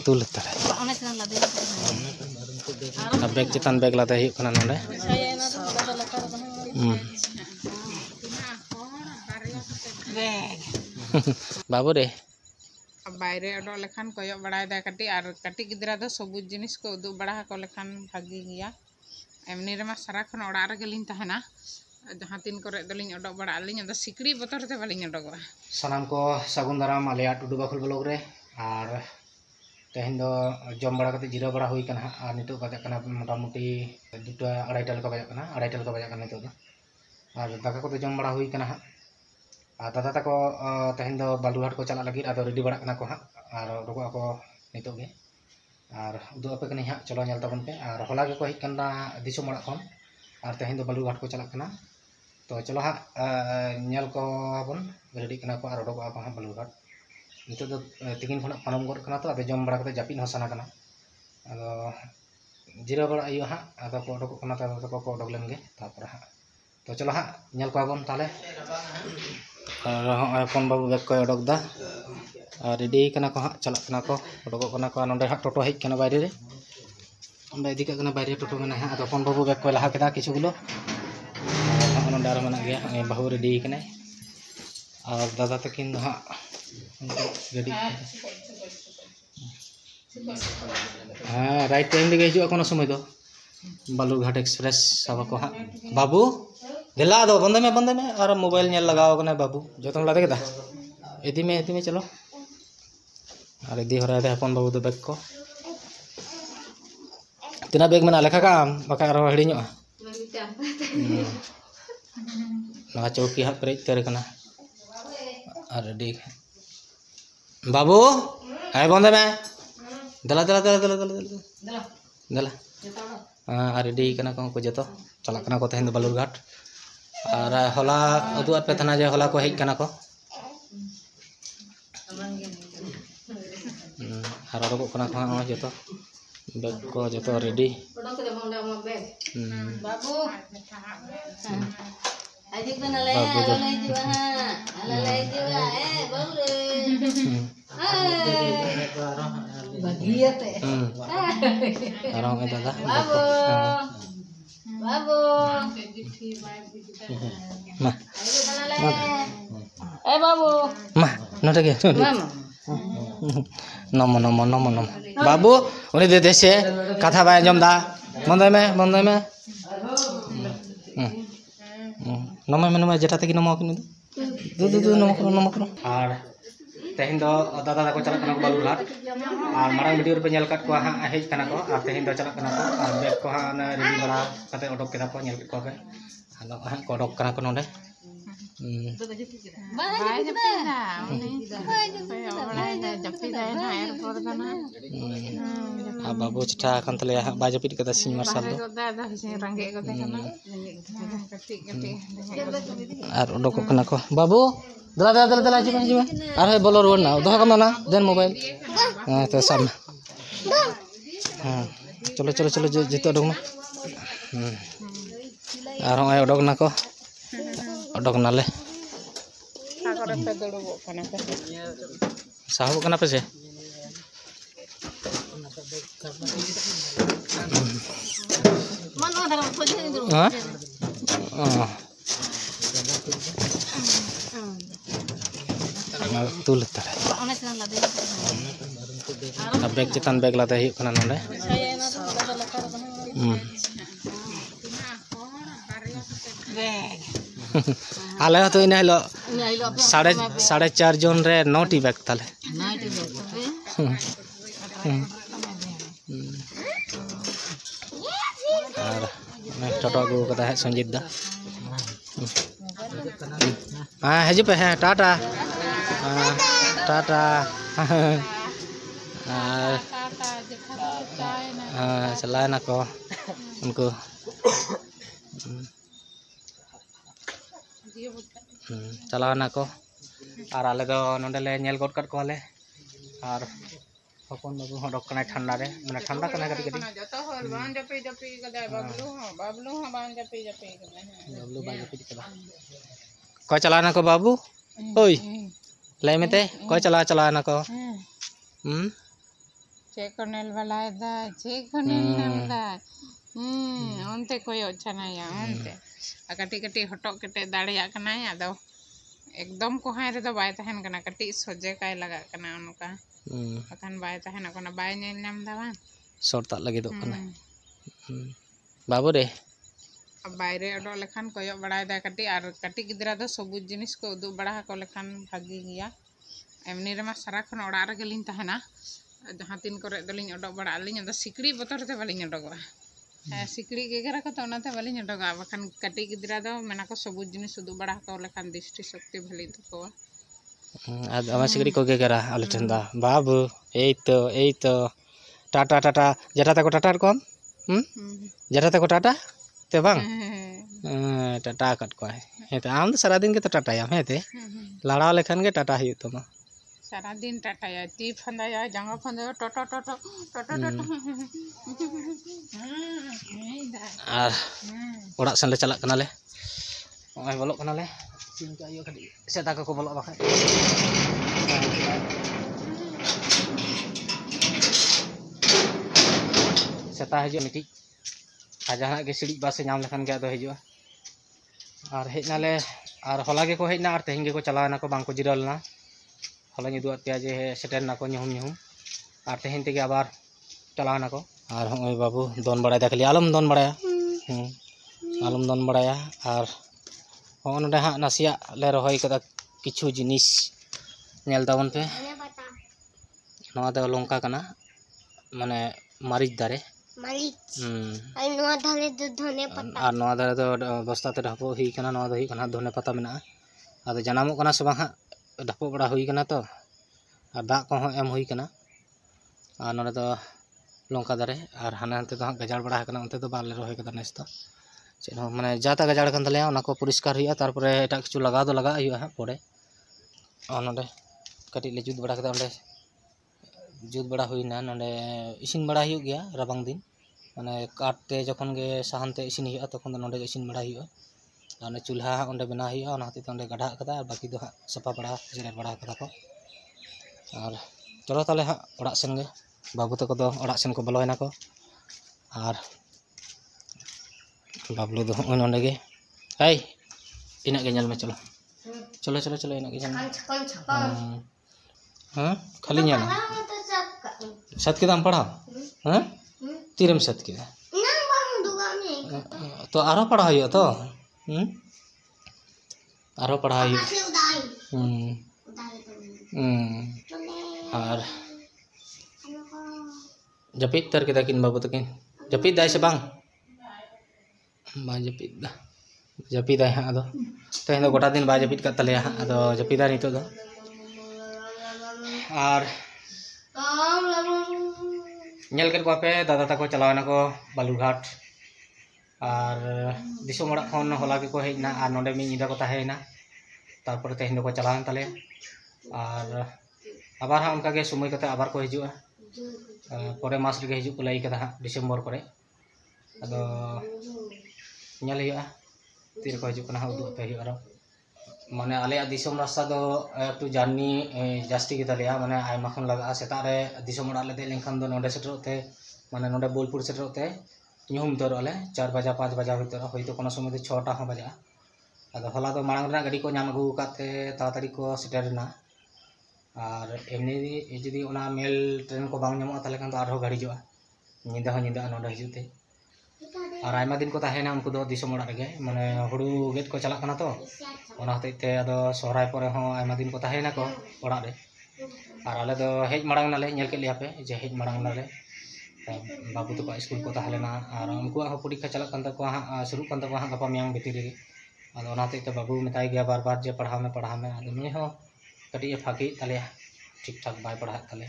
तुल तारे bag चितान bag लाते हुई कना नोंडे बाबू रे बाहर उडो लेखान कयक बड़ा कटी और कटी गिद्रा दो सबुज जिनिस को उदुग बड़ा को लेखान भागी गया एमनी रे मा सारा खन ओड़ा रे गेलिन तहना जहां तीन करे दलिन उडो बड़ा लिन अद सिकड़ी बतर ते बालिन उडोगवा सानाम को सागुन दाराम आलिया टुडू बाखुल ब्लॉग रे और तेहन दो जम बड़ा कते जिरा बड़ा हुई कना और नितो बजा कना मोटामुटी दुटा अढ़ाईटा लका बजा कना अढ़ाईटा लका बजा कना नितो दो और दाका को जम बड़ा हुई कना और दादा तको तेहन दो बालुघाट को चला लगी आदो रेडी बड़ा कना को और उडोगो को नितो गे और उदु आपे कनी हा चलो नेल तबन पे और होला गे को हिक कना दिसो मड़ा खन और तेहन दो बालुघाट को चला कना तो चलो हा नेल को बन रेडी कना को और उडोगो को हा बालुघाट नितो दो तिगिन खना पानम गड कना तो आदो जम बड़ा कते जापिन हसना कना आदो जिरा बड़ा आयो हा आदो को उडोगो कना तो को उडोग लेन गे तापर हा तो चलो हा नेल को बन ताले और अपन बाबू बैग को उडोग दा और रेडी कना को हा चला कना को उडोगो कना को नोंडे हा टोटो हेज कना बाइरे रे ओंडे इदी कना बाइरे टोटो मेना हा आदो अपन बाबू बैग को लहा केदा किछु गुलो नोंडे आरो मेना गया बाबू रेडी कना और दादा तकिन हा रेडी हाँ राइट टाइम लगे हजू कोनो समय दो बालुरघाट एक्सप्रेस सब को हाँ बाबू दिला दो बंदे में और मोबाइल नेल लगाओ कना बाबू जो तुम लादे केदा इदी में चलो और इदी हरा दे अपन बाबू दो बैग को तना बैग में लेखा का बाका रो हिड़िño ना चौकी हा प्रेज तेरे कना और रेडी बाबू है बंदे में दला हाँ रेडी कना को जतो चला कना को तेहन बालुरघाट और होला उदु पे थाना जे होला को हेज कना को और उडोगो कना को हाँ जतो बैग को जतो रेडी बाबू आजी को नले बाबू रे बागियाते orang dadah बाबू बाबू mah बाबू mah node ge nomo babu uni de dese katha bay anjom da bondai me nomo jeta teki nomo kini du nomo kono ar तेहन दो दादा को चला कना को बालुरघाट और मारंग वीडियो रे पे नेल काट को हा हेज कना को और तेहन दो चला कना को और बैग को हा रेडी बड़ा कते उडोक केदा को नेल को पे हालो हा को उडोक कना को नोंडे बाबू चटा खान तले बाय जपिट कदा सिंह मार्शल दो और उडोक कना को बाबू दला जीवा और बोलो रोड ना दो कम ना देन मोबाइल हां तो सब हां चलो जितो उडोक ना और होय उडोक ना को उडोक नाले साहब कना पे से तुल तारे बैग चितान बैग लाते हुई कना नोंडे आले तो इन हिलो 4.5 जन रे 9टी बैग ताले और टोटो अगू कदा है संजीत दा हाँ हजू पे है टाटा हाँ चलाए ना को उनको चलाओ ना को और आले दो नोंडे ले नेल गड काट को आले और हपन बाबू हडक कना ठंडा रे माने ठंडा कना कटी जतो होल बान जपी कदा बाबलू हो बान जपी कदा बाबलू बान जपी कदा को चलाना को बाबू ओय लाई में ते को चला ना को Cek konel balai da, cek konel nalda. Onte koyo chanaya, onte. Kati hotok kete daᱲᱮᱭᱟᱜ kanay ado. एकदम कोहाय रे दो बाय तहन कना कटी सोजे काय लगा कना उनका अखन बाय तहन कना बाय नेल नाम दा बांग शॉर्ट लगे दो कना बाबू रे बायरे अडो लेखान कोयो बड़ाय दा कटी आर कटी गिदरा दो सबुज जिनिस को उदु बड़ा को लेखान भागी गिया एमनी रे मा सारा खन ओड़ा रे गेलिन तहना जहां तीन करे दलिन अडो बड़ा लिन द सिकड़ी बतर ते बालिन अडोगा सिकड़ी गेगरा को तो नाते बालिन अडोगा बखान कटी गिदरा दो मेना को सबुज जिनिस उदु बड़ा को लेखान दृष्टि शक्ति भली तको आज आमा सिकड़ी को गेगरा आले ठंदा बाबू एई तो टाटा टाटा जटा तको टाटा को जटा तको टाटा ते बांग टाटा कट को हेते आम तो सारा दिन के तो टाटा याम हेते लाड़ा लेखान के टाटा हियो तमा सारा दिन टाटा या ती फंदा या जंगा फंदा टटो टटो टटो टटो आर ओड़ा सन ले चला कना ले ओय बोलो कना ले चिंता यो कडी सेता को बोलो बाखा सेता हजो मिटी आजाना के सिड़ी बासे नाम लेखान के आदो हजो और हेजना ले और होला के को हेजना और तेहिं के को चलाना को बांग को जिरलना होला नि दुआ पे जे सेटर ना को ñहुम और तेहिं ते के आबार चलाना को और होय बाबू दोन बड़ा देखली आलम दोन बड़ाया आलम दोन बड़ाया और हो नडे हा नासिया ले रहोय कदा किछु जिनिस नेल ताबन पे नवा दो लंका कना माने मारिच दारे मालिक आई नवा धाले दो धने पत्ता और नवा दारे दो बस्ता ते ढापो ही कना नवा दो ही कना धने पत्ता मेना आदो जनामो कना से बाहा ढापो बड़ा हुई कना तो और दाग को एम हुई कना और नरे दो लंका दारे और हाना हनते तो गजाड़ बड़ा कना उनते तो बाले रोहे कदा नेस तो चेन माने जाता गजाड़ कन तले ओना को परिष्कार हुई तारपरे एटा किछु लगा दो लगा हुई पड़े और नडे कटी ले जुद बड़ा कदा ओंडे जुद बड़ा हुईना नडे इसिन बड़ा हुई गया राबांग दिन माने काटते जखन गे साहानते इसिन हुई तखन नडे इसिन बड़ा हुई और चूल्हा ओंडे बना हुई ओना हते ओंडे गढ़ा कदा और बाकी दो सफा बड़ा जेरेर बड़ा कदा को और चलो ताले हा ओड़ा सेन गे बाबू तको दो ओड़ा सेन को बोलोयना को और बाबलू दो ओंडे गे आई इना गे नेल में चलो चलो चलो चलो इना गे नेल हां खाली नेल सत के दाम पढ़ा हां तीरम सत के तो आरो पढ़ा हुई तो आरो पढ़ा हुई और जपित तर के तकिन बाबू तकिन जपित दाय से बांग बा जपित दाय हां अदो तेन दो गोटा दिन बा जपित का तले हां अदो जपिदा नितो दो और नेल कर को पे दादा तको चलावना को बालूघाट और दिसोम ओड़ा खन होला के को हेजना और नोडे मी निदा को ताहेना तारपर तेहिन दो को चलावन तले और आबार हां उनका के समय कते आबार को हिजुआ परे मास रे हिजु को लई कदा डिसेम्बर करे अदो नेल हिया तीर को हिजु कना उदु पे हियो माने आले दिसोम रास्ता दो एकटू जार्नी जास्ती के तलेया माने आयमा खन लगा सेता रे दिसोम ओड़ा ले दे लेखन दो नोडे सेटरोते माने नोडे बोलपुर सेटरोते ñहुम दर आले 4 बजा 5 बजा होइतो होइतो कोनो समय 6 टा हो बजा आदो होला दो मांग रे गाड़ी को नाम अगु काते ताताड़ी को सेटरना और एमनी जदी ओना मेल ट्रेन को बांग नामो ताले कान तो आरो गाड़ी जोआ निदा हो निदा नोडे हिजुते और आयमा दिन को ताहेना उनको दो दिसोम ओड़ा रे माने हुडू गेट को चला कना तो ओना हतेते आदो सोहराय परे हो आयमा दिन को ताहेना को ओड़ा रे और आले दो हेज मड़ांग नाले नेल के लिया पे जे हेज मड़ांग नाले बाबू तो स्कूल को ताहलेना और उनको परीक्षा चला कन तको शुरू कन तको गपा मियांग भीतर रे आदो ओना हतेते बाबू मेताय गया बार बार जे पढ़ा में आदो नी हो कटी फाकी ताले ठीक ठाक बाय पढ़ा ताले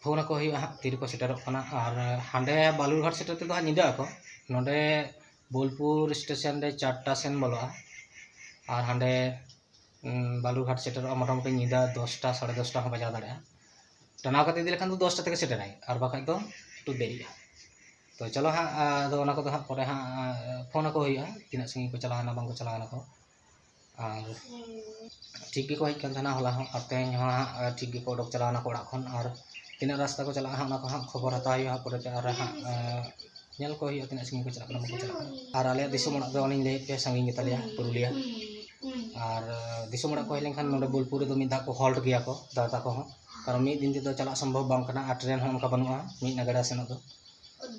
फोन को हुई तीर को सेटर और हांडे बालूरघाट सेटर तो निदा को नोडे बोलपुर स्टेशन रे 4टा सेन बोलोआ और हांडे बालूरघाट सेटर मोटामुटी निदा 10टा 10:30 हो बजा दाड़ा टनाव कते दिले खान तो 10टा तक सेटर आए और बाखा तो टू देरी तो चलो हाँ दो ओना को परे हाँ फोन को हुई तीना संगी को चलाना बांग को चलाना को और ठीक को हज होला और तेज ठीक को ओडक चलाना को ओड़ा खन और tina rasta ko chala hang nak khobor hata yu ha porete ar ha nyal ko yu tina singin ko chala kana ko chala ar ale disum onak do oning le pe sangin kita liya Purulia ar disum onak ko heleng kan nonde Bolpur do minta ko halt giya ko data ko ho karon mid din do chala sambhav bang kana ar train hon ka banua mid nagada senok do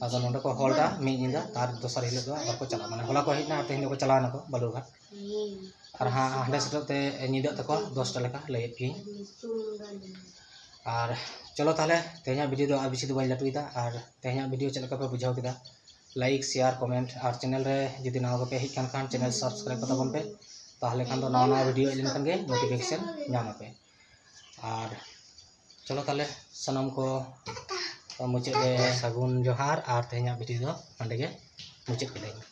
ado nonde ko holda mid dinda tar dosar hile do ar ko chala mane hola ko hejna tehin ko chala na ko Balurghat ar ha hande setote nyida tako 10 ta leka lay pi আর চলো তাহলে তেহኛ video দো আর বেশি দো by লাটুইদা R তেহኛ video চলকা पे बुझाव केदा like share comment और channel रे जदि नाव पे हिट खान चैनल सब्सक्राइब कता बन पे ताहले खान दो नवा वीडियो एलिन खान गे नोटिफिकेशन नाम पे और चलो ताहले सनम को मुझे सागुन जोहार और तेहኛ वीडियो दो अंडे गे मुझे के